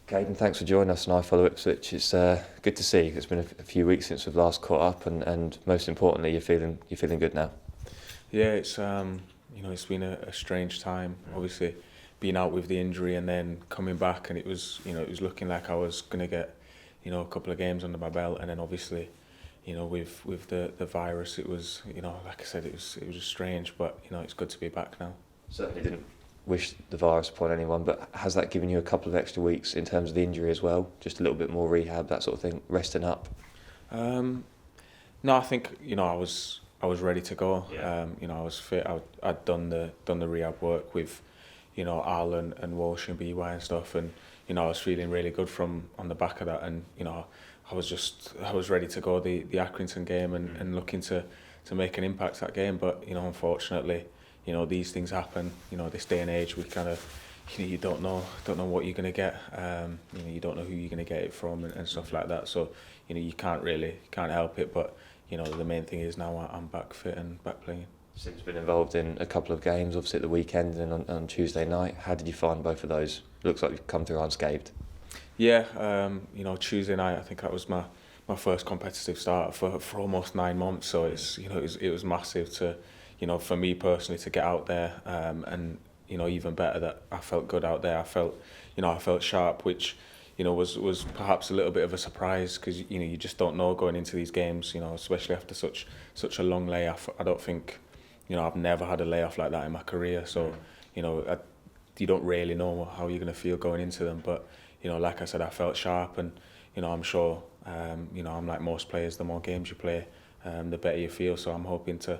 Kayden, thanks for joining us on iFollow Ipswich. It's good to see you. It's been a few weeks since we've last caught up, and most importantly, you're feeling good now. Yeah, it's been a strange time. Obviously, being out with the injury and then coming back, and it was looking like I was gonna get a couple of games under my belt, and then obviously, with the virus, it was like I said, it was just strange, but it's good to be back now. Certainly didn't wish the virus upon anyone, but has that given you a couple of extra weeks in terms of the injury as well? Just a little bit more rehab, that sort of thing, resting up? Um, no, I think I was ready to go. Yeah. I was fit. I'd done the rehab work with Al and Walsh and BY and stuff, and I was feeling really good from on the back of that, and I was ready to go the Accrington game and looking to make an impact that game, but unfortunately, these things happen. This day and age, we kind of you don't know what you're gonna get. You don't know who you're gonna get it from and stuff like that. So you can't help it, but the main thing is now I'm back fit and back playing. Since been involved in a couple of games, obviously at the weekend and on Tuesday night. How did you find both of those? Looks like you've come through unscathed. Yeah, Tuesday night I think that was my first competitive start for almost 9 months. So it was massive to for me personally to get out there, and even better that I felt good out there. I felt sharp, which was perhaps a little bit of a surprise because you just don't know going into these games. Especially after such a long layoff. I don't think I've never had a layoff like that in my career. So you don't really know how you're going to feel going into them. But like I said, I felt sharp, and I'm sure I'm like most players. The more games you play, the better you feel. So I'm hoping to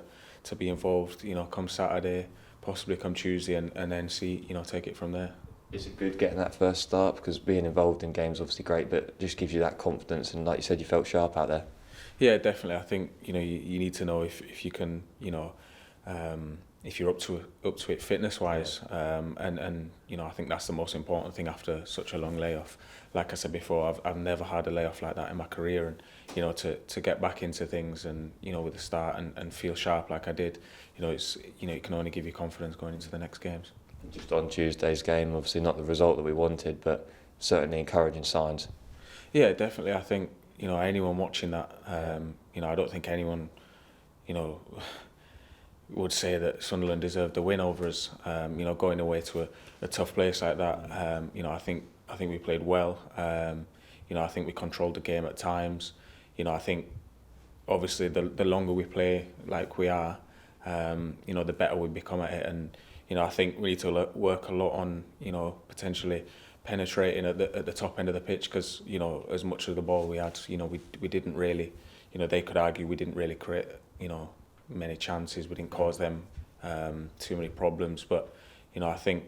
be involved. Come Saturday, possibly come Tuesday, and then see take it from there. Is it good getting that first start? Because being involved in games obviously great, but it just gives you that confidence. And like you said, you felt sharp out there. Yeah, definitely. I think you need to know if you can if you're up to it fitness wise, and I think that's the most important thing after such a long layoff. Like I said before, I've never had a layoff like that in my career, and to get back into things and with the start and feel sharp like I did, it can only give you confidence going into the next games. Just on Tuesday's game, obviously not the result that we wanted, but certainly encouraging signs. Yeah, definitely. I think anyone watching that, I don't think anyone would say that Sunderland deserved the win over us. Going away to a tough place like that. I think we played well. I think we controlled the game at times. I think obviously the longer we play like we are, the better we become at it. And I think we need to work a lot on potentially penetrating at the top end of the pitch, because as much of the ball we had, we didn't really, they could argue we didn't really create many chances. We didn't cause them too many problems. But I think,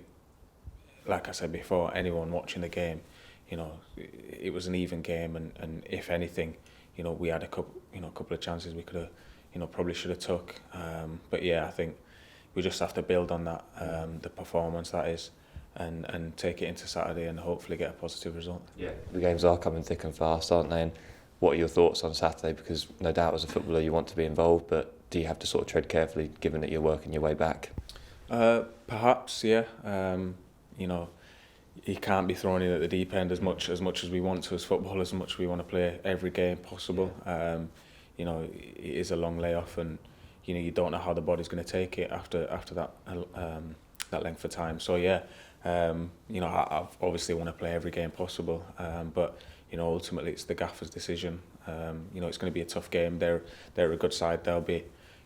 like I said before, anyone watching the game, it was an even game, and if anything, we had a couple of chances we could have, probably should have took. But yeah, I think we just have to build on that, the performance that is, and take it into Saturday and hopefully get a positive result. Yeah, the games are coming thick and fast, aren't they? And what are your thoughts on Saturday? Because no doubt as a footballer you want to be involved, but do you have to sort of tread carefully given that you're working your way back? Perhaps, yeah. You can't be thrown in at the deep end as much as we want to as footballers, as much as we want to play every game possible. It is a long layoff, and you don't know how the body's going to take it after that length of time. So yeah, I obviously want to play every game possible, but ultimately it's the gaffer's decision. It's going to be a tough game. They're a good side. They'll be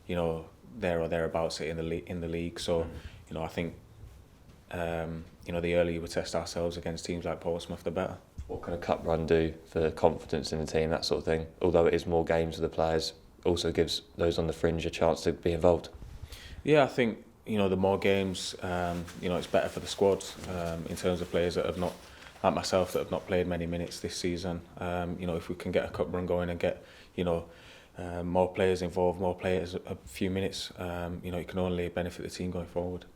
there or thereabouts in the league. So I think the earlier we test ourselves against teams like Portsmouth, the better. What can a cup run do for confidence in the team, that sort of thing? Although it is more games for the players, also gives those on the fringe a chance to be involved. Yeah, I think the more games, it's better for the squad, in terms of players that have not, like myself, that have not played many minutes this season. If we can get a cup run going and get more players involved, more players a few minutes, it can only benefit the team going forward.